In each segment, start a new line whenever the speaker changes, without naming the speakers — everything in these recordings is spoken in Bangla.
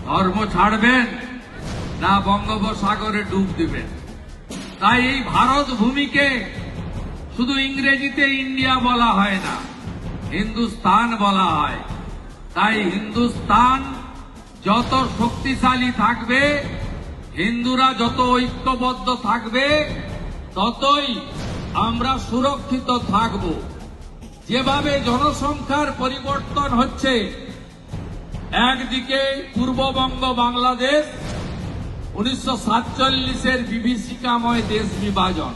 ধর্ম ছাড়বেন না বঙ্গোপসাগরে ডুব দিবেন। তাই এই ভারত ভূমিকে শুধু ইংরেজিতে ইন্ডিয়া বলা হয় না, হিন্দুস্তান বলা হয়। তাই হিন্দুস্তান যত শক্তিশালী থাকবে, হিন্দুরা যত ঐক্যবদ্ধ থাকবে, ততই আমরা সুরক্ষিত থাকব। যেভাবে জনসংখ্যার পরিবর্তন হচ্ছে, একদিকে পূর্ববঙ্গ বাংলাদেশ 1947-এর বিভীষিকাময় দেশ বিভাজন,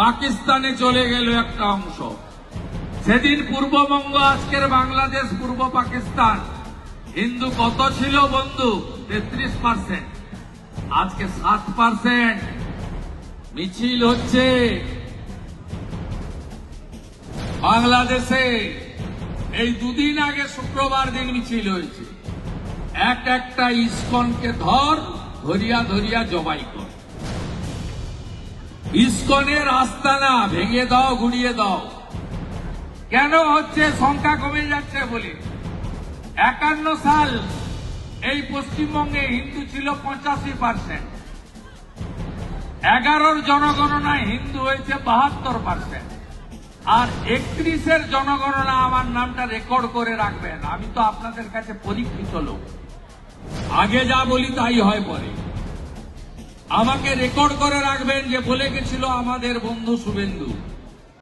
পাকিস্তানে চলে গেল একটা অংশ। সেদিন পূর্ববঙ্গ, আজকের বাংলাদেশ, পূর্ব পাকিস্তান, হিন্দু কত ছিল বন্ধু? 33%। আজকে 7%। মিছিল হচ্ছে বাংলাদেশে। এই দুদিন আগে শুক্রবার দিন মিছিল হয়েছে। একটা ইসকনকে ধরিয়া ধরিয়া জবাই কর। ইসকনের আস্তানা ভেঙে দাও, গুড়িয়ে দাও। কেন হচ্ছে? সংখ্যা কমে যাচ্ছে বলে। 51 সাল এই পশ্চিমবঙ্গে হিন্দু ছিল 85%। 11-র জনগণনায় হিন্দু হয়েছে 72%। আর 31-এর জনগণনা, আমার নামটা রেকর্ড করে রাখবেন, আমি তো আপনাদের কাছে পরীক্ষিত লোক, আগে যা বলি তাই হয় পরে। আমাকে রেকর্ড করে রাখবেন যে বলে গেছিল আমাদের বন্ধু শুভেন্দু,